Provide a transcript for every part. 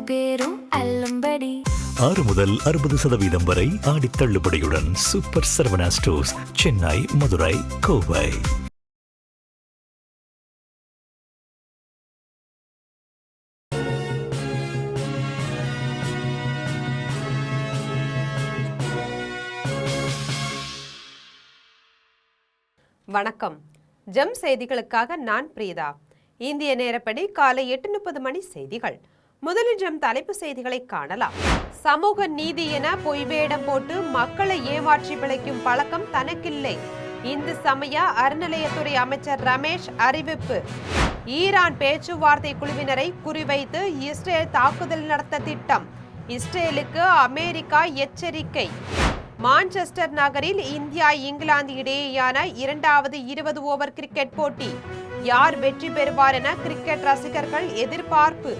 பேரும் அல்லும்படி 6 முதல் 60% வரை ஆடி தள்ளுபடியுடன் சூப்பர் சரவணா ஸ்டோர்ஸ், சென்னை, மதுரை, கோவை. வணக்கம். ஜெம் செய்திகளுக்காக நான் பிரீதா. இந்திய நேரப்படி காலை 8:30 மணி செய்திகள். முதலில் ஜெம் தலைப்பு செய்திகளை காணலாம். சமூக நீதி என பொய் வேடம் போட்டு மக்களை ஏமாற்றி பிழைக்கும் பழக்கம் தனக்கில்லை. இந்து சமய அறநிலையத்துறை அமைச்சர் ரமேஷ் அறிவிப்பு. ஈரான் பேச்சுவார்த்தை குழுவினரை குறிவைத்து இஸ்ரேல் தாக்குதல் நடத்த திட்டம். இஸ்ரேலுக்கு அமெரிக்கா எச்சரிக்கை. மான்செஸ்டர் நகரில் இந்தியா இங்கிலாந்து இடையேயான 2வது 20 ஓவர் கிரிக்கெட் போட்டி. யார் வெற்றி பெறுவார் என கிரிக்கெட் ரசிகர்கள் எதிர்பார்ப்பு.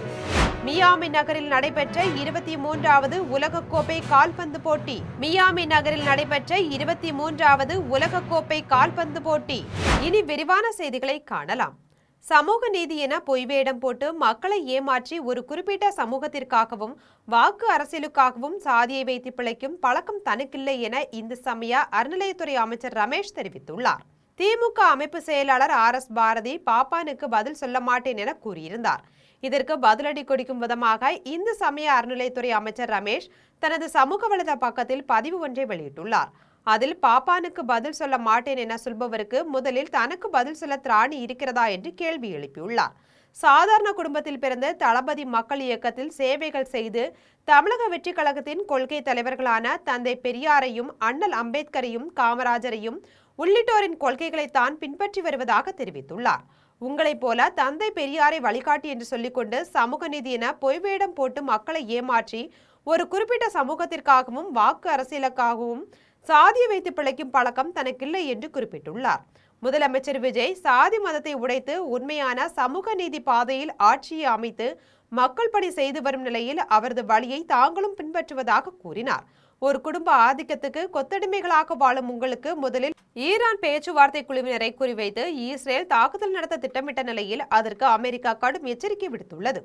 மியாமி நகரில் நடைபெற்ற 23வது உலகக்கோப்பை கால்பந்து போட்டி. மியாமி நகரில் நடைபெற்ற 23வது உலகக்கோப்பை கால்பந்து போட்டி. இனி விரிவான செய்திகளை காணலாம். சமூக நீதி என பொய் வேடம் போட்டு மக்களை ஏமாற்றி ஒரு குறிப்பிட்ட சமூகத்திற்காகவும் வாக்கு அரசியலுக்காகவும் சாதியை வைத்து பிழைக்கும் பழக்கம் தனக்கில்லை என இந்து சமய அறநிலையத்துறை அமைச்சர் ரமேஷ் தெரிவித்துள்ளார். திமுக அமைப்பு செயலாளர் RS பாரதி பாப்பானுக்கு பதில் சொல்ல மாட்டேன் என கூறியிருந்தார். இதற்கு பதிலடி கொடுக்கும் விதமாக இந்து சமய அறநிலையத்துறை அமைச்சர் ரமேஷ் தனது சமூக வலைதள பக்கத்தில் பதிவு ஒன்றை வெளியிட்டுள்ளார். அதில் பாப்பானுக்கு பதில் சொல்ல மாட்டேன் என சொல்பவருக்கு முதலில் தனக்கு பதில் சொல்ல திராணி இருக்கிறதா என்று கேள்வி எழுப்பியுள்ளார். சாதாரண குடும்பத்தில் பிறந்த தளபதி மக்கள் இயக்கத்தில் சேவைகள் செய்து தமிழக வெற்றி கழகத்தின் கொள்கை தலைவர்களான தந்தை பெரியாரையும் அண்ணல் அம்பேத்கரையும் காமராஜரையும் உள்ளிட்டோரின் கொள்கைகளை தான் பின்பற்றி வருவதாக தெரிவித்துள்ளார். உங்களைப் போல தந்தை பெரியாரை வழிகாட்டி என்று சொல்லிக்கொண்டு சமூக நீதி என பொய் வேடம் போட்டு மக்களை ஏமாற்றி ஒரு குறிப்பிட்ட சமூகத்திற்காகவும் வாக்கு அரசியலுக்காகவும் சாதியை வைத்து பிழைக்கும் பழக்கம் தனக்கில்லை என்று குறிப்பிட்டுள்ளார். முதலமைச்சர் விஜய் சாதி மதத்தை உடைத்து உண்மையான சமூக நீதி பாதையில் ஆட்சியை அமைத்து மக்கள் பணி செய்து வரும் நிலையில் அவரது வழியை தாங்களும் பின்பற்றுவதாக கூறினார். ஒரு குடும்ப ஆதிக்கத்துக்கு கொத்தடிமைகளாக வாழும் உங்களுக்கு முதலில் ஈரான் பேச்சுவார்த்தை குழுவினரை குறிவைத்து இஸ்ரேல் தாக்குதல் நடத்த திட்டமிட்ட நிலையில் அதற்கு அமெரிக்கா கடும் எச்சரிக்கை விடுத்துள்ளது.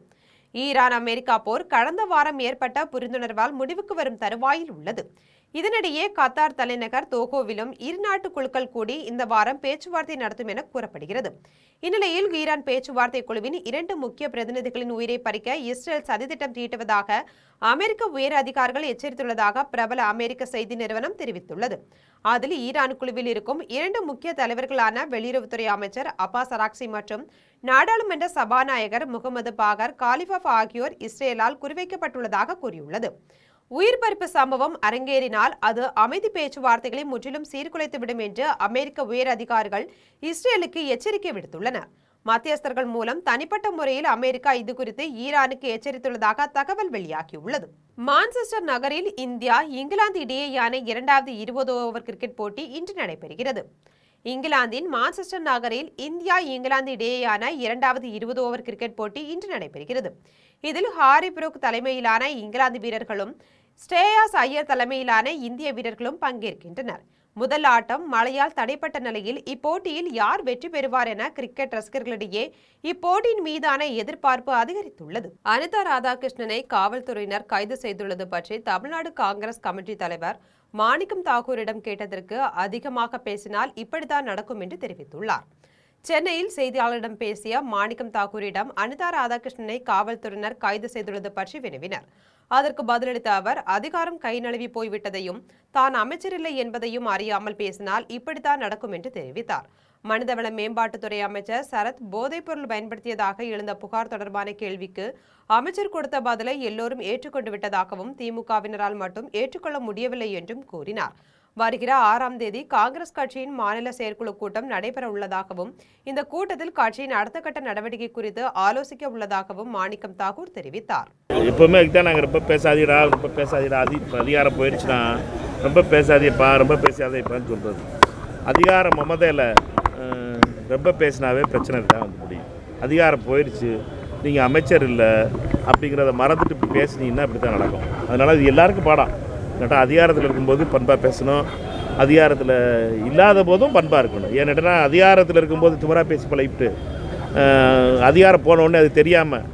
ஈரான் அமெரிக்கா போர் கடந்த வாரம் ஏற்பட்ட புரிந்துணர்வால் முடிவுக்கு வரும் தருவாயில் உள்ளது. இதனிடையே கத்தார் தலைநகர் தோகோவிலும் இருநாட்டு குழுக்கள் கூடி இந்த வாரம் பேச்சுவார்த்தை நடத்தும் என கூறப்படுகிறது. இந்நிலையில் ஈரான் பேச்சுவார்த்தை குழுவின் 2 முக்கிய பிரதிநிதிகளின் உயிரை பறிக்க இஸ்ரேல் சதித்திட்டம் தீட்டுவதாக அமெரிக்க உயர் அதிகாரிகள் எச்சரித்துள்ளதாக பிரபல அமெரிக்க செய்தி நிறுவனம் தெரிவித்துள்ளது. அதில் ஈரான் குழுவில் இருக்கும் 2 முக்கிய தலைவர்களான வெளியுறவுத்துறை அமைச்சர் அப்பாஸ் அராக்சி மற்றும் நாடாளுமன்ற சபாநாயகர் முகமது பாகர் காலிஃபப் ஆகியோர் இஸ்ரேலால் குறிவைக்கப்பட்டுள்ளதாக கூறியுள்ளது. உயிர் பறிப்பு சம்பவம் அரங்கேறினால் அது அமைதி பேச்சுவார்த்தைகளை முற்றிலும் சீர்குலைத்துவிடும் என்று அமெரிக்க உயர் அதிகாரிகள் இஸ்ரேலுக்கு எச்சரிக்கை விடுத்துள்ளனர். மத்தியஸ்தர்கள் மூலம் தனிப்பட்ட முறையில் அமெரிக்கா இது குறித்து ஈரானுக்கு எச்சரித்துள்ளதாக தகவல் வெளியாகியுள்ளது. மான்செஸ்டர் நகரில் இந்தியா இங்கிலாந்து இடையேயான 2வது 20 ஓவர் கிரிக்கெட் போட்டி இன்று நடைபெறுகிறது. இங்கிலாந்தின் மான்செஸ்டர் நகரில் இந்தியா இங்கிலாந்து இடையேயான 2வது 20 ஓவர் கிரிக்கெட் போட்டி இன்று நடைபெறுகிறது. இதில் ஹாரி புரூக் தலைமையிலான இங்கிலாந்து வீரர்களும் ஸ்ரேயாஸ் ஐயர் தலைமையிலான இந்திய வீரர்களும் பங்கேற்கின்றனர். முதல் ஆட்டம் மழையால் தடைப்பட்ட நிலையில் இப்போட்டியில் யார் வெற்றி பெறுவார் என கிரிக்கெட் ரசிகர்களிடையே இப்போட்டியின் மீதான எதிர்பார்ப்பு அதிகரித்துள்ளது. அனிதா ராதாகிருஷ்ணனை காவல்துறையினர் கைது செய்துள்ளது பற்றி தமிழ்நாடு காங்கிரஸ் கமிட்டி தலைவர் மாணிக்கம் தாக்கூரிடம் கேட்டதற்கு அதிகமாக பேசினால் இப்படித்தான் நடக்கும் என்று தெரிவித்துள்ளார். சென்னையில் செய்தியாளரிடம் பேசிய மாணிக்கம் தாக்கூரிடம் அனிதா ராதாகிருஷ்ணனை காவல்துறையினர் கைது செய்துள்ளது பற்றி வினவினர். அதற்கு பதிலளித்த அவர், அதிகாரம் கை நழுவி போய்விட்டதையும் தான் அமைச்சரில்லை என்பதையும் அறியாமல் பேசினால் இப்படித்தான் நடக்கும் என்று தெரிவித்தார். மனிதவள மேம்பாட்டுத்துறை அமைச்சர் சரத் போதைப்பொருள் பயன்படுத்தியதாக எழுந்த புகார் தொடர்பான கேள்விக்கு அமைச்சர் கொடுத்த பதிலை எல்லோரும் ஏற்றுக்கொண்டு விட்டதாகவும் திமுகவினரால் மட்டும் ஏற்றுக்கொள்ள முடியவில்லை என்றும் கூறினார். வருகிற 6ஆம் தேதி காங்கிரஸ் கட்சியின் மாநில செயற்குழு கூட்டம் நடைபெற உள்ளதாகவும் இந்த கூட்டத்தில் கட்சியின் அடுத்த கட்ட நடவடிக்கை குறித்து ஆலோசிக்க உள்ளதாகவும் மாணிக்கம் தாக்கூர் தெரிவித்தார். எப்பவுமே நாங்கள் ரொம்ப பேசாதீடா அதிகாரம் போயிடுச்சுன்னா ரொம்ப பேசாதேப்பான்னு சொல்றது. அதிகாரம் மமதையில் ரொம்ப பேசினாவே பிரச்சனை தான் வந்து முடியும். அதிகாரம் போயிடுச்சு, நீங்கள் அமைச்சர் இல்லை அப்படிங்கிறத மறந்துட்டு இப்படி பேசுனீங்கன்னா இப்படி தான் நடக்கும். அதனால் இது எல்லாருக்கும் பாடம். கேட்டால் அதிகாரத்தில் இருக்கும்போது பண்பாக பேசணும், அதிகாரத்தில் இல்லாத போதும் பண்பாக இருக்கணும். ஏன்னா அதிகாரத்தில் இருக்கும்போது திமிராக பேசி பழகிட்டு அதிகாரம் போனோடனே அது தெரியாமல்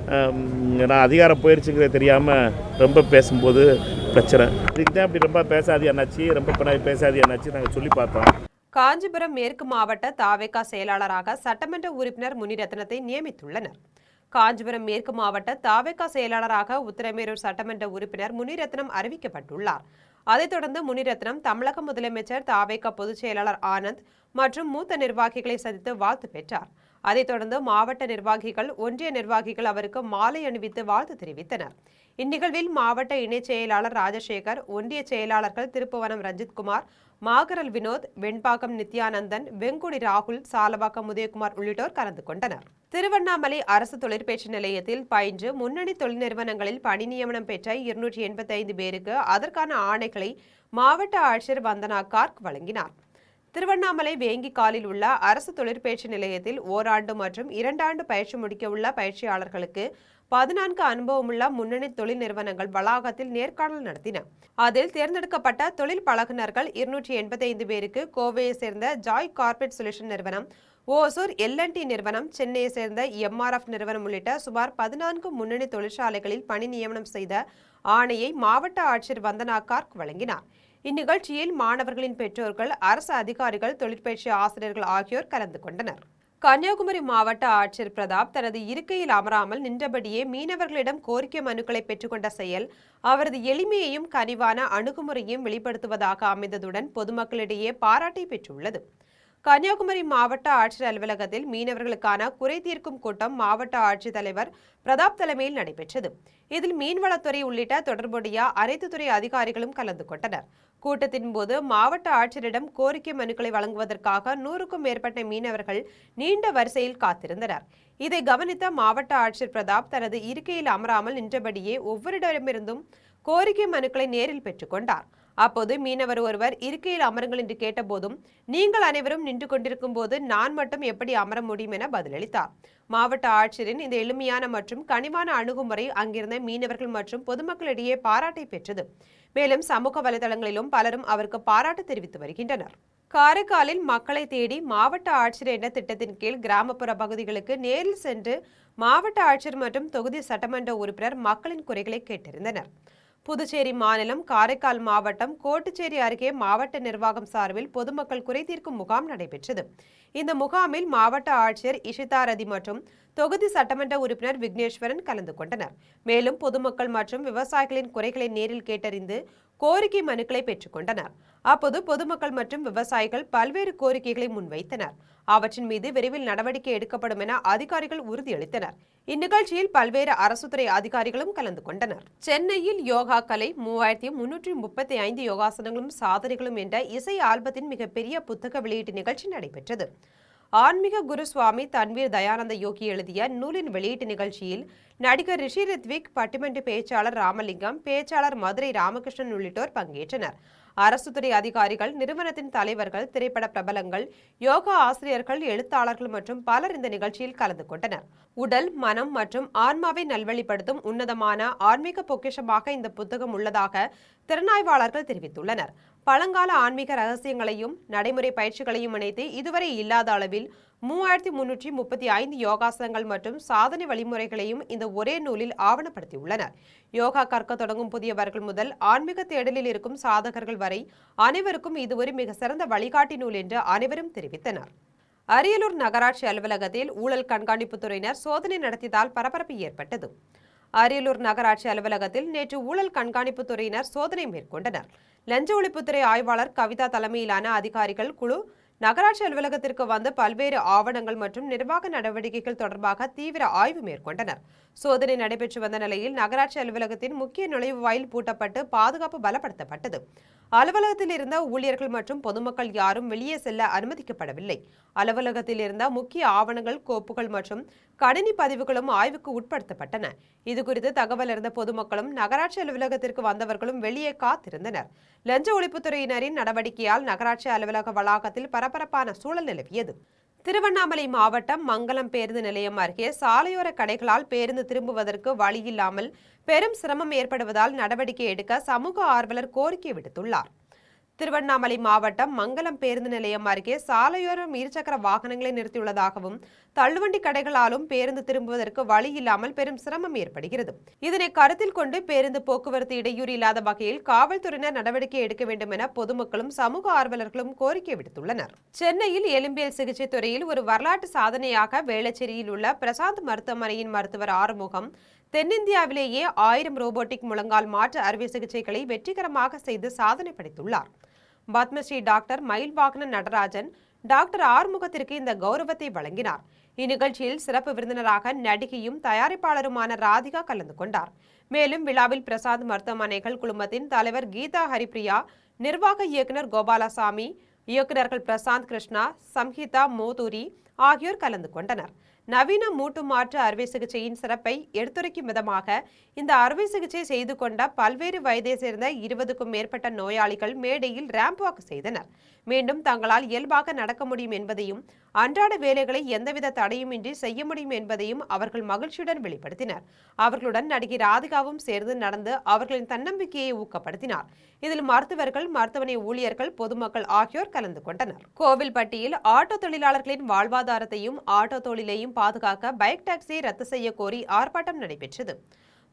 நான் அதிகாரம் போயிடுச்சுங்கிறது தெரியாமல் ரொம்ப பேசும்போது பிரச்சனை. இதுக்கு தான் அப்படி ரொம்ப பேசாதே அண்ணாச்சி, ரொம்ப பேசாதே அண்ணாச்சி நாங்கள் சொல்லி பார்த்தோம். காஞ்சிபுரம் மேற்கு மாவட்ட தாவேகா செயலாளராக சட்டமன்ற உறுப்பினர் முனிரத்னத்தை நியமித்துள்ளனர். காஞ்சிபுரம் மேற்கு மாவட்ட தாவேகா செயலாளராக உத்தரமேரூர் சட்டமன்ற உறுப்பினர் முனிரத்னம் அறிவிக்கப்பட்டுள்ளார். அதைத் தொடர்ந்து முனிரத்னம் தமிழக முதலமைச்சர் தாவேகா பொதுச் செயலாளர் ஆனந்த் மற்றும் மூத்த நிர்வாகிகளை சந்தித்து வாழ்த்து பெற்றார். அதைத் தொடர்ந்து மாவட்ட நிர்வாகிகள், ஒன்றிய நிர்வாகிகள் அவருக்கு மாலை அணிவித்து வாழ்த்து தெரிவித்தனர். இந்நிகழ்வில் மாவட்ட இணைச் செயலாளர் ராஜசேகர், ஒன்றிய செயலாளர்கள் திருப்புவனம் ரஞ்சித்குமார், மாகரல் வினோத், வெண்பாக்கம் நித்யானந்தன், வெங்குடி ராகுல், சாலவாக்கம் உதயகுமார் உள்ளிட்டோர் கலந்து கொண்டனர். திருவண்ணாமலை அரசு தொழிற்பயிற்சி நிலையத்தில் பயின்று முன்னணி தொழில் நிறுவனங்களில் பணி நியமனம் பெற்ற 285 பேருக்கு அதற்கான ஆணைகளை மாவட்ட ஆட்சியர் வந்தனா கார்க் வழங்கினார். திருவண்ணாமலை வேங்கிக்காலில் உள்ள அரசு தொழிற்பயிற்சி நிலையத்தில் ஓராண்டு மற்றும் 2 ஆண்டு பயிற்சி முடிக்க உள்ள பயிற்சியாளர்களுக்கு 14 அனுபவமுள்ள முன்னணி தொழில் நிறுவனங்கள் வளாகத்தில் நேர்காணல் நடத்தின. அதில் தேர்ந்தெடுக்கப்பட்ட தொழில் பழகுனர்கள் 285 பேருக்கு கோவையை சேர்ந்த ஜாய் கார்பரேட் சொல்யூஷன் நிறுவனம், ஓசூர் L&T நிறுவனம், சென்னையை சேர்ந்த MRF நிறுவனம் உள்ளிட்ட சுமார் 14 முன்னணி தொழிற்சாலைகளில் பணி நியமனம் செய்த ஆணையை மாவட்ட ஆட்சியர் வந்தனா கார்க் வழங்கினார். இந்நிகழ்ச்சியில் மாணவர்களின் பெற்றோர்கள், அரசு அதிகாரிகள், தொழிற்பயிற்சி ஆசிரியர்கள் ஆகியோர் கலந்து கொண்டனர். கன்னியாகுமரி மாவட்ட ஆட்சியர் பிரதாப் தனது இருக்கையில் அமராமல் நின்றபடியே மீனவர்களிடம் கோரிக்கை மனுக்களை பெற்றுக்கொண்ட செயல் அவரது எளிமையையும் கனிவான அணுகுமுறையையும் வெளிப்படுத்துவதாக அமைந்ததுடன் பொதுமக்களிடையே பாராட்டை பெற்றுள்ளது. கன்னியாகுமரி மாவட்ட ஆட்சியர் அலுவலகத்தில் மீனவர்களுக்கான குறை தீர்க்கும் கூட்டம் மாவட்ட ஆட்சித்தலைவர் பிரதாப் தலைமையில் நடைபெற்றது. இதில் மீன்வளத்துறை உள்ளிட்ட தொடர்புடைய அனைத்து துறை அதிகாரிகளும் கலந்து கொண்டனர். கூட்டத்தின் போது மாவட்ட ஆட்சியரிடம் கோரிக்கை மனுக்களை வழங்குவதற்காக 100க்கும் மேற்பட்ட மீனவர்கள் நீண்ட வரிசையில் காத்திருந்தனர். இதை கவனித்த மாவட்ட ஆட்சியர் பிரதாப் தனது இருக்கையில் அமராமல் நின்றபடியே ஒவ்வொருடமிருந்தும் கோரிக்கை மனுக்களை நேரில் பெற்றுக்கொண்டார். அப்போது மீனவர் ஒருவர் இருக்கையில் அமருங்கள் என்று கேட்டபோதும், நீங்கள் அனைவரும் நின்று கொண்டிருக்கும் போது நான் மட்டும் எப்படி அமர முடியும் என பதிலளித்தார். மாவட்ட ஆட்சியரின் இந்த எளிமையான மற்றும் கனிவான அணுகுமுறை அங்கிருந்த மீனவர்கள் மற்றும் பொதுமக்களிடையே பாராட்டை பெற்றது. மேலும் சமூக வலைதளங்களிலும் பலரும் அவருக்கு பாராட்டு தெரிவித்து வருகின்றனர். காரைக்காலில் மக்களை தேடி மாவட்ட ஆட்சியர் என்ற திட்டத்தின் கீழ் கிராமப்புற பகுதிகளுக்கு நேரில் சென்று மாவட்ட ஆட்சியர் மற்றும் தொகுதி சட்டமன்ற உறுப்பினர் மக்களின் குறைகளை கேட்டறிந்தனர். புதுச்சேரி மாநிலம் காரைக்கால் மாவட்டம் கோட்டுச்சேரி அருகே மாவட்ட நிர்வாகம் சார்பில் பொதுமக்கள் குறைதீர்க்கும் முகாம் நடைபெற்றது. இந்த முகாமில் மாவட்ட ஆட்சியர் இஷிதா ரதி மற்றும் தொகுதி சட்டமன்ற உறுப்பினர் விக்னேஸ்வரன் கலந்து கொண்டனர். மேலும் பொதுமக்கள் மற்றும் விவசாயிகளின் குறைகளை நேரில் கேட்டறிந்து கோரிக்கை மனுக்களை பெற்றுக்கொண்டனர். அப்போது பொதுமக்கள் மற்றும் விவசாயிகள் பல்வேறு கோரிக்கைகளை முன்வைத்தனர். அவற்றின் மீது விரைவில் நடவடிக்கை எடுக்கப்படும் என அதிகாரிகள் உறுதியளித்தனர். இந்நிகழ்ச்சியில் பல்வேறு அரசு துறை அதிகாரிகளும் கலந்து கொண்டனர். சென்னையில் யோகா கலை 3335 யோகாசனங்களும் சாதனைகளும் என்ற இசை ஆல்பத்தின் மிகப்பெரிய புத்தக வெளியீட்டு நிகழ்ச்சி நடைபெற்றது. ஆன்மீக குரு சுவாமி தன்வீர் தயானந்த யோகி எழுதிய நூலின் வெளியீட்டு நிகழ்ச்சியில் நடிகர் ரிஷி ரித்விக், பட்டிமன்ற பேச்சாளர் ராமலிங்கம், பேச்சாளர் மதுரை ராமகிருஷ்ணன் உள்ளிட்டோர் பங்கேற்றனர். அரசு துறை அதிகாரிகள், நிறுவனத்தின் தலைவர்கள், திரைப்பட பிரபலங்கள், யோகா ஆசிரியர்கள், எழுத்தாளர்கள் மற்றும் பலர் இந்த நிகழ்ச்சியில் கலந்து கொண்டனர். உடல், மனம் மற்றும் ஆன்மாவை நல்வழிப்படுத்தும் உன்னதமான ஆன்மீக பொக்கிஷமாக இந்த புத்தகம் உள்ளதாக திறனாய்வாளர்கள் தெரிவித்துள்ளனர். பழங்கால ஆன்மீக ரகசியங்களையும் நடைமுறை பயிற்சிகளையும் இணைத்து இதுவரை இல்லாத அளவில் 3335 யோகாசனங்கள் மற்றும் சாதனை வழிமுறைகளையும் இந்த ஒரே நூலில் ஆவணப்படுத்தியுள்ளனர். யோகா கற்க தொடங்கும் புதியவர்கள் முதல் ஆன்மீக தேடலில் இருக்கும் சாதகர்கள் வரை அனைவருக்கும் இது ஒரு மிக சிறந்த வழிகாட்டி நூல் என்று அனைவரும் தெரிவித்தனர். அரியலூர் நகராட்சி அலுவலகத்தில் ஊழல் கண்காணிப்பு துறையினர் சோதனை நடத்தியதால் பரபரப்பு ஏற்பட்டது. அரியலூர் நகராட்சி அலுவலகத்தில் நேற்று ஊழல் கண்காணிப்பு துறையினர் சோதனை மேற்கொண்டனர். லஞ்ச ஒழிப்புத்துறை ஆய்வாளர் கவிதா தலைமையிலான அதிகாரிகள் குழு நகராட்சி அலுவலகத்திற்கு வந்து பல்வேறு ஆவணங்கள் மற்றும் நிர்வாக நடவடிக்கைகள் தொடர்பாக தீவிர ஆய்வு மேற்கொண்டனர். சோதனை நடைபெற்று வந்த நிலையில் நகராட்சி அலுவலகத்தின் முக்கிய நுழைவு வாயில் பூட்டப்பட்டு பாதுகாப்பு பலப்படுத்தப்பட்டது. அலுவலகத்தில் இருந்த ஊழியர்கள் மற்றும் பொதுமக்கள் யாரும் வெளியே செல்ல அனுமதிக்கப்படவில்லை. அலுவலகத்தில் இருந்த முக்கிய ஆவணங்கள், கோப்புகள் மற்றும் கணினி பதிவுகளும் ஆய்வுக்கு உட்படுத்தப்பட்டன. இதுகுறித்து தகவல் அறிந்த பொதுமக்களும் நகராட்சி அலுவலகத்திற்கு வந்தவர்களும் வெளியே காத்திருந்தனர். லஞ்ச ஒழிப்புத்துறையினரின் நடவடிக்கையால் நகராட்சி அலுவலக வளாகத்தில் பரபரப்பான சூழல் நிலவியது. திருவண்ணாமலை மாவட்டம் மங்கலம் பேருந்து நிலையம் அருகே சாலையோர கடைகளால் பேருந்து திரும்புவதற்கு வழியில்லாமல் பெரும் சிரமம் ஏற்படுவதால் நடவடிக்கை எடுக்க சமூக ஆர்வலர் கோரிக்கை விடுத்துள்ளார். திருவண்ணாமலை மாவட்டம் மங்கலம் பேருந்து நிலையம் அருகே சாலையோரம் இருசக்கர வாகனங்களை நிறுத்தியுள்ளதாகவும் தள்ளுவண்டி கடைகளாலும் பேருந்து திரும்புவதற்கு வழி இல்லாமல் பெரும் சிரமம் ஏற்படுகிறது. இதனை கருத்தில் கொண்டு பேருந்து போக்குவரத்து இடையூறு இல்லாத வகையில் காவல்துறையினர் நடவடிக்கை எடுக்க வேண்டும் என பொதுமக்களும் சமூக ஆர்வலர்களும் கோரிக்கை விடுத்துள்ளனர். சென்னையில் எலும்பியல் சிகிச்சை துறையில் ஒரு வரலாற்று சாதனையாக வேளச்சேரியில் உள்ள பிரசாந்த் மருத்துவமனையின் மருத்துவர் ஆறுமுகம் தென்னிந்தியாவிலேயே 1000 ரோபோட்டிக் முழங்கால் மாற்று அறுவை சிகிச்சைகளை வெற்றிகரமாக செய்து சாதனை படைத்துள்ளார். பத்மஸ்ரீ டாக்டர் மயில்வாகனன் நடராஜன் டாக்டர் ஆறுமுகத்திற்கு இந்த கௌரவத்தை வழங்கினார். இந்நிகழ்ச்சியில் சிறப்பு விருந்தினராக நடிகையும் தயாரிப்பாளருமான ராதிகா கலந்து கொண்டார். மேலும் விழாவில் பிரசாத் மருத்துவமனைகள் குழுமத்தின் தலைவர் கீதா ஹரிப்ரியா, நிர்வாக இயக்குநர் கோபாலசாமி, இயக்குநர்கள் பிரசாந்த் கிருஷ்ணா, சம்ஹிதா மோதூரி ஆகியோர் கலந்து கொண்டனர். நவீன மூட்டு மாற்று அறுவை சிகிச்சையின் சிறப்பை எடுத்துரைக்கும் விதமாக இந்த அறுவை சிகிச்சை செய்து கொண்ட பல்வேறு வயதை சேர்ந்த 20க்கும் மேற்பட்ட நோயாளிகள் மேடையில் ரேம்ப் வாக் செய்தனர். மீண்டும் தங்களால் இயல்பாக நடக்க முடியும் என்பதையும் அன்றாட வேலைகளை எந்தவித தடையுமின்றி செய்ய முடியும் என்பதையும் அவர்கள் மகிழ்ச்சியுடன் வெளிப்படுத்தினர். அவர்களுடன் நடிகை ராதிகாவும் சேர்ந்து நடந்து அவர்களின் தன்னம்பிக்கையை ஊக்கப்படுத்தினார். இதில் மருத்துவர்கள், மருத்துவமனை ஊழியர்கள், பொதுமக்கள் ஆகியோர் கலந்து கொண்டனர். கோவில்பட்டியில் ஆட்டோ தொழிலாளர்களின் வாழ்வாதாரத்தையும் ஆட்டோ தொழிலையும் பாதுகாக்க பைக் டாக்ஸியை ரத்து செய்ய கோரி ஆர்ப்பாட்டம் நடைபெற்றது.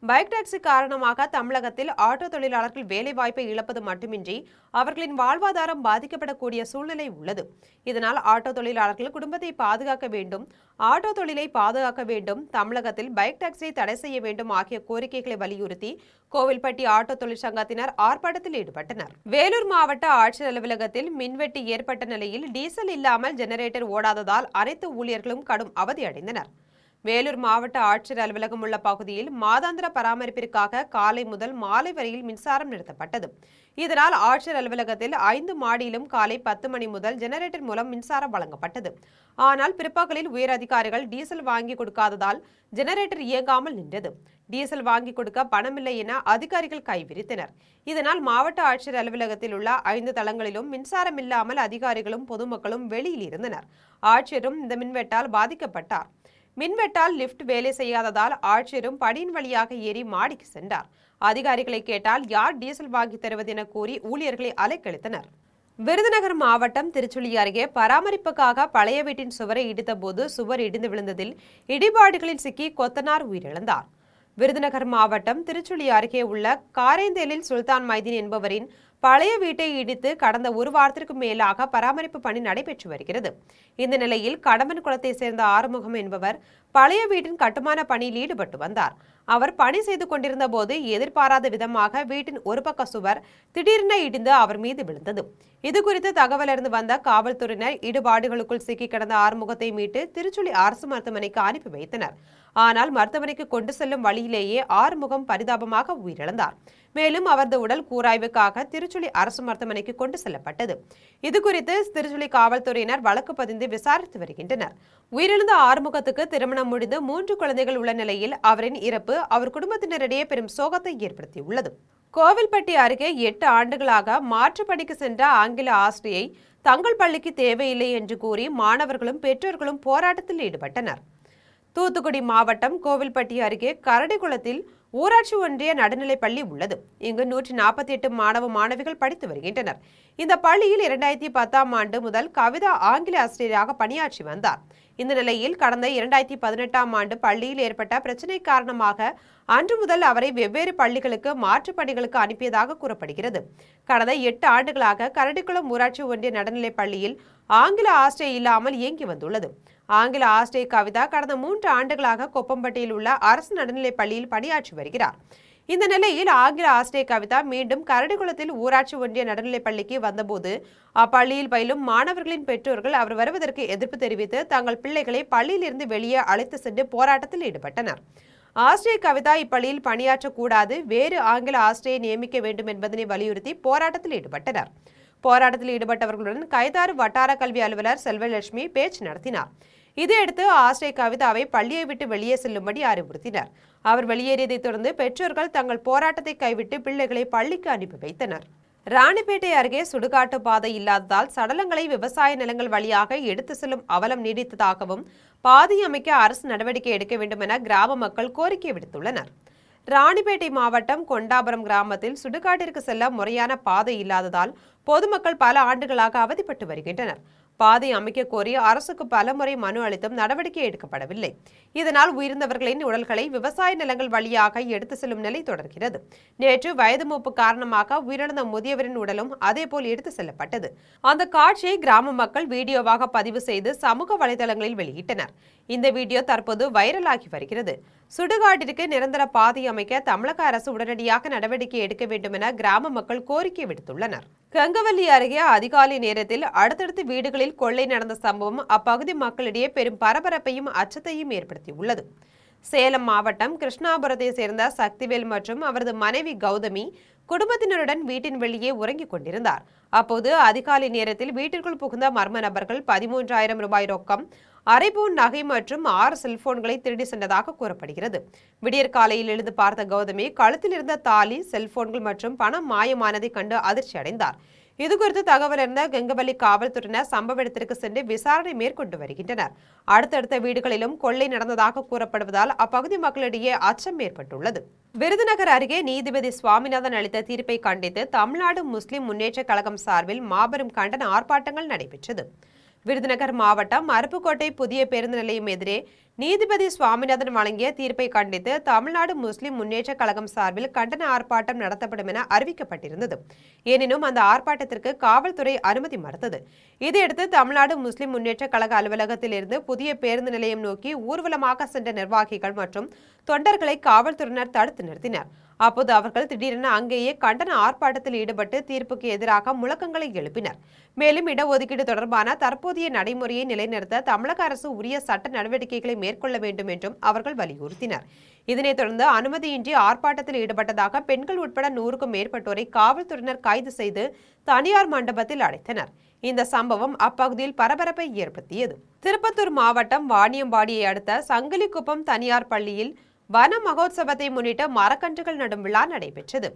பைக் டாக்ஸி காரணமாக தமிழகத்தில் ஆட்டோ தொழிலாளர்கள் வேலைவாய்ப்பை இழப்பது மட்டுமின்றி அவர்களின் வாழ்வாதாரம் பாதிக்கப்படக்கூடிய சூழ்நிலை உள்ளது. இதனால் ஆட்டோ தொழிலாளர்கள் குடும்பத்தை பாதுகாக்க வேண்டும், ஆட்டோ தொழிலை பாதுகாக்க வேண்டும், தமிழகத்தில் பைக் டாக்ஸியை தடை செய்ய வேண்டும் ஆகிய கோரிக்கைகளை வலியுறுத்தி கோவில்பட்டி ஆட்டோ தொழிற்சங்கத்தினர் ஆர்ப்பாட்டத்தில் ஈடுபட்டனர். வேலூர் மாவட்ட ஆட்சியர் அலுவலகத்தில் மின்வெட்டு ஏற்பட்ட நிலையில் டீசல் இல்லாமல் ஜெனரேட்டர் ஓடாததால் அனைத்து ஊழியர்களும் கடும் அவதி அடைந்தனர். வேலூர் மாவட்ட ஆட்சியர் அலுவலகம் உள்ள பகுதியில் மாதாந்திர பராமரிப்பிற்காக காலை முதல் மாலை வரையில் மின்சாரம் நிறுத்தப்பட்டது. இதனால் ஆட்சியர் அலுவலகத்தில் 5 மாடியிலும் காலை 10 மணி முதல் ஜெனரேட்டர் மூலம் மின்சாரம் வழங்கப்பட்டது. ஆனால் பிற்பகலில் உயர் அதிகாரிகள் டீசல் வாங்கி கொடுக்காததால் ஜெனரேட்டர் இயங்காமல் நின்றது. டீசல் வாங்கி கொடுக்க பணமில்லை என அதிகாரிகள் கைவிரித்தனர். இதனால் மாவட்ட ஆட்சியர் அலுவலகத்தில் உள்ள 5 தளங்களிலும் மின்சாரம் இல்லாமல் அதிகாரிகளும் பொதுமக்களும் வெளியில் இருந்தனர். ஆட்சியரும் இந்த மின்வெட்டால் பாதிக்கப்பட்டார். மின்வெட்டால் லிப்ட் வேலை செய்யாததால் ஆட்சியரும் படியின் வழியாக ஏறி மாடிக்கு சென்றார். அதிகாரிகளை கேட்டால் யார் டீசல் வாங்கி தருவது என கூறி ஊழியர்களை அலைக்கழித்தனர். விருதுநகர் மாவட்டம் திருச்சுழி அருகே பராமரிப்புக்காக பழைய வீட்டின் சுவரை இடித்தபோது சுவர் இடிந்து விழுந்ததில் இடிபாடுகளில் சிக்கி கொத்தனார் உயிரிழந்தார். விருதுநகர் மாவட்டம் திருச்சுழி அருகே உள்ள காரேந்தேலில் சுல்தான் மைதீன் என்பவரின் பழைய வீட்டை இடித்து கடந்த 1 வாரத்திற்கு மேலாக பராமரிப்பு பணி நடைபெற்று வருகிறது. இந்த நிலையில் கடம்பன் குளத்தை சேர்ந்த ஆறுமுகம் என்பவர் பழைய வீட்டின் கட்டுமான பணியில் ஈடுபட்டு வந்தார். அவர் பணி செய்து கொண்டிருந்த போது எதிர்பாராத விதமாக வீட்டின் ஒரு பக்க சுவர் திடீரென இடிந்து அவர் மீது விழுந்தது. இதுகுறித்து தகவல் அறிந்து வந்த காவல்துறையினர் இடுபாடுகளுக்குள் சிக்கி கிடந்த ஆறுமுகத்தை மீட்டு திருச்சுழி அரசு மருத்துவமனைக்கு அனுப்பி வைத்தனர். ஆனால் மருத்துவமனைக்கு கொண்டு செல்லும் வழியிலேயே ஆறுமுகம் பரிதாபமாக உயிரிழந்தார். மேலும் அவரது உடல் கூராய்வுக்காக திருச்சுழி அரசு மருத்துவமனைக்கு கொண்டு செல்லப்பட்டது. இதுகுறித்து திருச்சுழி காவல்துறையினர் வழக்கு பதிந்து விசாரித்து வருகின்றனர். உயிரிழந்த ஆறுமுகத்துக்கு திருமணம் முடிந்து 3 குழந்தைகள் உள்ள நிலையில் அவரின் இறப்பு அவர் குடும்பத்தினரிடையே பெரும் சோகத்தை ஏற்படுத்தியுள்ளது. கோவில்பட்டி அருகே 8 ஆண்டுகளாக மாற்று பணிக்கு சென்ற ஆங்கில ஆசிரியை தங்கள் பள்ளிக்கு தேவையில்லை என்று கூறி மாணவர்களும் பெற்றோர்களும் போராட்டத்தில் ஈடுபட்டனர். தூத்துக்குடி மாவட்டம் கோவில்பட்டி அருகே கரடிக்குளத்தில் ஊராட்சி ஒன்றிய நடுநிலைப் பள்ளி உள்ளது. இங்கு 148 மாணவ மாணவிகள் படித்து வருகின்றனர். இந்த பள்ளியில் 2010ஆம் ஆண்டு முதல் கவிதா ஆங்கில ஆசிரியராக பணியாற்றி வந்தார். இந்த நிலையில் கடந்த 2018ஆம் ஆண்டு பள்ளியில் ஏற்பட்ட பிரச்சினை காரணமாக அன்று முதல் அவரை வெவ்வேறு பள்ளிகளுக்கு மாற்றுப் பணிகளுக்கு அனுப்பியதாக கூறப்படுகிறது. கடந்த 8 ஆண்டுகளாக கரடிக்குளம் ஊராட்சி ஒன்றிய நடுநிலைப் பள்ளியில் ஆங்கில ஆசிரியர் இல்லாமல் இயங்கி வந்துள்ளது. ஆங்கில ஆசிரியர் கவிதா கடந்த 3 ஆண்டுகளாக கொப்பம்பட்டியில் உள்ள அரசு நடுநிலைப் பள்ளியில் பணியாற்றி வருகிறார். இந்த நிலையில் ஆங்கில ஆசிரியர் கவிதா மீண்டும் கரடிக்குளத்தில் ஊராட்சி ஒன்றிய நடுநிலைப் பள்ளிக்கு வந்தபோது அப்பள்ளியில் பயிலும் மாணவர்களின் பெற்றோர்கள் அவர் வருவதற்கு எதிர்ப்பு தெரிவித்து தங்கள் பிள்ளைகளை பள்ளியிலிருந்து வெளியே அழைத்து சென்று போராட்டத்தில் ஈடுபட்டனர். ஆசிரியர் கவிதா இப்பள்ளியில் பணியாற்றக்கூடாது, வேறு ஆங்கில ஆசிரியை நியமிக்க வேண்டும் என்பதனை வலியுறுத்தி போராட்டத்தில் ஈடுபட்டனர். போராட்டத்தில் ஈடுபட்டவர்களுடன் கைதாறு வட்டார கல்வி அலுவலர் செல்வலட்சுமி பேச்சு நடத்தினார். இதையடுத்து ஆசிரியர் கவிதாவை பள்ளியை விட்டு வெளியே செல்லும்படி அறிவுறுத்தினர். அவர் வெளியேறியதைத் தொடர்ந்து பெற்றோர்கள் தங்கள் போராட்டத்தை கைவிட்டு பிள்ளைகளை பள்ளிக்கு அனுப்பி வைத்தனர். ராணிப்பேட்டை அருகே சுடுகாட்டு பாதை இல்லாததால் சடலங்களை விவசாய நிலங்கள் வழியாக எடுத்து செல்லும் அவலம் நீடித்ததாகவும் பாதை அமைக்க அரசு நடவடிக்கை எடுக்க வேண்டும் என கிராம மக்கள் கோரிக்கை விடுத்துள்ளனர். ராணிப்பேட்டை மாவட்டம் கொண்டாபுரம் கிராமத்தில் சுடுகாட்டிற்கு செல்ல முறையான பாதை இல்லாததால் பொதுமக்கள் பல ஆண்டுகளாக அவதிப்பட்டு வருகின்றனர். பாதை அமைக்க கோரி அரசுக்கு பலமுறை மனு அளித்தும் நடவடிக்கை எடுக்கப்படவில்லை. இதனால் உயிரிழந்தவர்களின் உடல்களை விவசாய நிலங்கள் வழியாக எடுத்து செல்லும் நிலை தொடர்கிறது. நேற்று வயது மூப்பு காரணமாக உயிரிழந்த முதியவரின் உடலும் அதேபோல் எடுத்து செல்லப்பட்டது. அந்த காட்சியை கிராம மக்கள் வீடியோவாக பதிவு செய்து சமூக வலைதளங்களில் வெளியிட்டனர். இந்த வீடியோ தற்போது வைரலாகி வருகிறது. சுடுகாட்டிற்கு நிரந்தர பாதை அமைக்க தமிழக அரசு உடனடியாக நடவடிக்கை எடுக்க வேண்டும் என கிராம மக்கள் கோரிக்கை விடுத்துள்ளனர். கங்கவல்லி அருகே அதிகாலை நேரத்தில் அடுத்தடுத்து வீடுகளில் கொள்ளை நடந்த சம்பவம் அப்பகுதி மக்களிடையே பெரும் பரபரப்பையும் அச்சத்தையும் ஏற்படுத்தியுள்ளது. சேலம் மாவட்டம் கிருஷ்ணாபுரத்தை சேர்ந்த சக்திவேல் மற்றும் அவரது மனைவி கௌதமி குடும்பத்தினருடன் வீட்டின் வெளியே உறங்கிக் கொண்டிருந்தார். அப்போது அதிகாலை நேரத்தில் வீட்டிற்குள் புகுந்த மர்ம நபர்கள் 13,000 ரூபாய் ரொக்கம், அரை பவுன் நகை மற்றும் 6 செல்போன்களை திருடி சென்றதாக கூறப்படுகிறது. விடியற் காலையில் எழுந்து பார்த்த கௌதமி கழுத்தில் இருந்த தாலி, செல்போன்கள் மற்றும் பணம் மாயமானதை கண்டு அதிர்ச்சி அடைந்தார். இதுகுறித்து தகவல் அறிந்த கங்கவல்லி காவல்துறையினர் சம்பவ இடத்திற்கு சென்று விசாரணை மேற்கொண்டு வருகின்றனர். அடுத்தடுத்த வீடுகளிலும் கொள்ளை நடந்ததாக கூறப்படுவதால் அப்பகுதி மக்களிடையே அச்சம் ஏற்பட்டுள்ளது. விருதுநகர் அருகே நீதிபதி சுவாமிநாதன் அளித்த தீர்ப்பை கண்டித்து தமிழ்நாடு முஸ்லிம் முன்னேற்ற கழகம் சார்பில் மாபெரும் கண்டன ஆர்ப்பாட்டங்கள் நடைபெற்றது. விருதுநகர் மாவட்டம் அருப்புக்கோட்டை புதிய பேருந்து நிலையம் எதிரே நீதிபதி சுவாமிநாதன் வழங்கிய தீர்ப்பை கண்டித்து தமிழ்நாடு முஸ்லிம் முன்னேற்ற கழகம் சார்பில் கண்டன ஆர்ப்பாட்டம் நடத்தப்படும் என அறிவிக்கப்பட்டிருந்தது. எனினும் அந்த ஆர்ப்பாட்டத்திற்கு காவல்துறை அனுமதி மறுத்தது. இதையடுத்து தமிழ்நாடு முஸ்லிம் முன்னேற்ற கழக அலுவலகத்தில் இருந்து புதிய பேருந்து நிலையம் நோக்கி ஊர்வலமாக சென்ற நிர்வாகிகள் மற்றும் தொண்டர்களை காவல்துறையினர் தடுத்து நிறுத்தினர். அப்போது அவர்கள் திடீரென அங்கேயே கண்டன ஆர்ப்பாட்டத்தில் ஈடுபட்டு தீர்ப்புக்கு எதிராக முழக்கங்களை எழுப்பினர். மேலும் இடஒதுக்கீடு தொடர்பான தற்போதைய நடைமுறையை நிலைநிறுத்த தமிழக அரசு உரிய சட்ட நடவடிக்கைகளை மேற்கொள்ள வேண்டும் என்றும் அவர்கள் வலியுறுத்தினர். இதனைத் தொடர்ந்து அனுமதியின்றி ஆர்ப்பாட்டத்தில் ஈடுபட்டதாக பெண்கள் உட்பட 100க்கும் மேற்பட்டோரை காவல்துறையினர் கைது செய்து தனியார் மண்டபத்தில் அடைத்தனர். இந்த சம்பவம் அப்பகுதியில் பரபரப்பை ஏற்படுத்தியது. திருப்பத்தூர் மாவட்டம் வாணியம்பாடியை அடுத்த சங்கிலிக்குப்பம் தனியார் பள்ளியில் வன மகோத்சவத்தை முன்னிட்டு மரக்கன்றுகள் நடும் விழா நடைபெற்றது.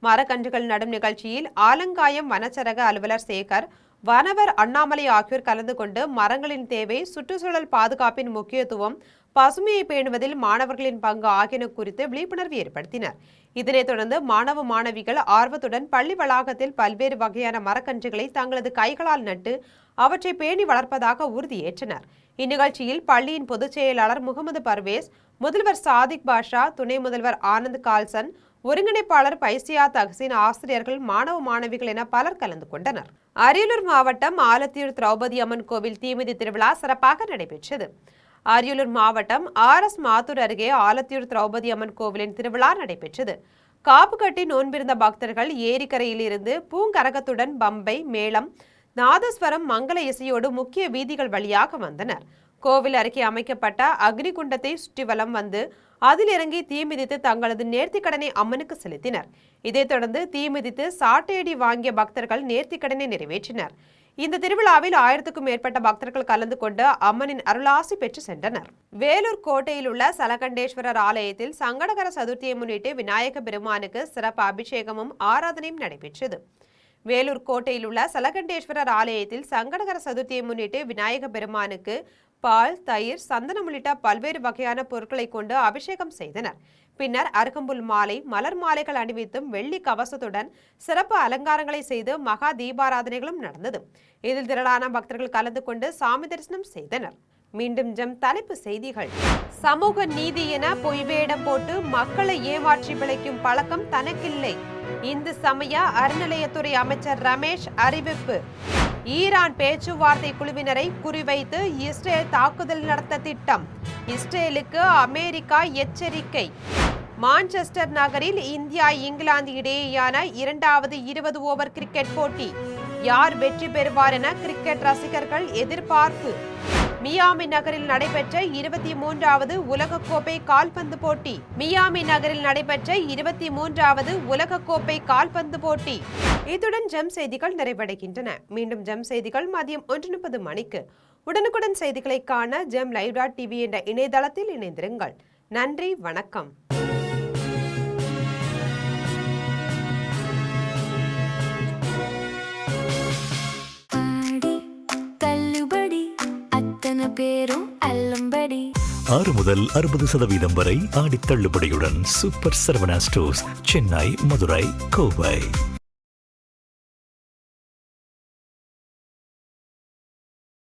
மரக்கன்றுகள் நடும் நிகழ்ச்சியில் ஆலங்காயம் வனச்சரக அலுவலர் சேகர், வனவர் அண்ணாமலை ஆகியோர் கலந்து கொண்டு மரங்களின் தேவை, சுற்றுச்சூழல் பாதுகாப்பின் முக்கியத்துவம், பசுமையை பேணுவதில் மாணவர்களின் பங்கு ஆகியன குறித்து விழிப்புணர்வு ஏற்படுத்தினர். இதனைத் தொடர்ந்து மாணவ மாணவிகள் ஆர்வத்துடன் பள்ளி வளாகத்தில் பல்வேறு வகையான மரக்கன்றுகளை தங்களது கைகளால் நட்டு அவற்றை பேணி வளர்ப்பதாக உறுதியேற்றனர். இந்நிகழ்ச்சியில் பள்ளியின் பொதுச் செயலாளர் முகமது பர்வேஸ், முதல்வர் சாதிக் பாஷா, துணை முதல்வர் ஆனந்த் கால்சன், ஒருங்கிணைப்பாளர் பைசியா தஹ்சீன், ஆசிரியர்கள், மாணவ மாணவிகள் என பலர் கலந்து கொண்டனர். அரியலூர் மாவட்டம் ஆலத்தியூர் திரௌபதி அம்மன் கோவில் தீமிதி திருவிழா சிறப்பாக நடைபெற்றது. அரியலூர் மாவட்டம் RS மாத்தூர் அருகே ஆலத்தியூர் திரௌபதி அம்மன் கோவிலின் திருவிழா நடைபெற்றது. காப்பு கட்டி நோன்பிருந்த பக்தர்கள் ஏரிக்கரையில் இருந்து பூங்கரகத்துடன் பம்பை, மேளம், நாதஸ்வரம், மங்கள இசையோடு முக்கிய வீதிகள் வழியாக வந்தனர். கோவில் அருகே அமைக்கப்பட்ட அக்னிகுண்டத்தை சுற்றி வலம் வந்து அதில் இறங்கி தீமிதித்து தங்களது நேர்த்திக்கடனை அம்மனுக்கு செலுத்தினர். இதைத் தொடர்ந்து தீமிதித்து சாட்டையடி வாங்கிய பக்தர்கள் நேர்த்திக்கடனை நிறைவேற்றினர். இந்த திருவிழாவில் 1000க்கும் மேற்பட்ட பக்தர்கள் கலந்து கொண்டு அம்மனின் அருளாசி பெற்று சென்றனர். வேலூர் கோட்டையில் உள்ள சலகண்டேஸ்வரர் ஆலயத்தில் சங்கடகர சதுர்த்தியை முன்னிட்டு விநாயக பெருமானுக்கு சிறப்பு அபிஷேகமும் ஆராதனையும் நடைபெற்றது. வேலூர் கோட்டையில் உள்ள சலகண்டேஸ்வரர் ஆலயத்தில் சங்கடகர சதுர்த்தியை முன்னிட்டு விநாயக பெருமானுக்கு பால், தயிர், சந்தனம் உள்ளிட்ட பல்வேறு வகையான பொருட்களை கொண்டு அபிஷேகம் செய்தனர். பின்னர் அருகம்புல் மாலை, மலர் மாலைகள் அணிவித்தும் வெள்ளி கவசத்துடன் சிறப்பு அலங்காரங்களை செய்து மகா தீபாராதனைகளும் நடந்தது. இதில் திரளான பக்தர்கள் கலந்து கொண்டு சாமி தரிசனம் செய்தனர். மீண்டும் ஜம் தலைப்பு செய்திகள். சமூக நீதி என பொய் வேடம் போட்டு மக்களை ஏமாற்றி பிழைக்கும் பழக்கம் தனக்கில்லை. இந்து சமய அறநிலையத்துறை அமைச்சர் ரமேஷ் அறிவிப்பு. ஈரான் பேச்சுவார்த்தை குழுவினரை குறிவைத்து இஸ்ரேல் தாக்குதல் நடத்த திட்டம். இஸ்ரேலுக்கு அமெரிக்கா எச்சரிக்கை. மான்செஸ்டர் நகரில் இந்தியா இங்கிலாந்து இடையேயான 2வது 20 ஓவர் கிரிக்கெட் போட்டி. யார் வெற்றி பெறுவார் என கிரிக்கெட் ரசிகர்கள் எதிர்பார்ப்பு. மியாமி நகரில் நடைபெற்ற 23வது உலகக்கோப்பை கால்பந்து போட்டி. மியாமி நகரில் நடைபெற்ற 23வது உலகக்கோப்பை கால்பந்து போட்டி. இத்துடன் ஜெம் செய்திகள் நிறைவடைகின்றன. மீண்டும் ஜெம் செய்திகள் மதியம் 1:30 மணிக்கு. உடனுக்குடன் செய்திகளை காண gemlive.tv என்ற இணையதளத்தில் இணைந்திருங்கள். நன்றி, வணக்கம். பேரும் அல்லும்படி 6 முதல் 60% வரை ஆடி தள்ளுபடியுடன் சூப்பர் சரவணா ஸ்டோர்ஸ், சென்னை, மதுரை, கோவை.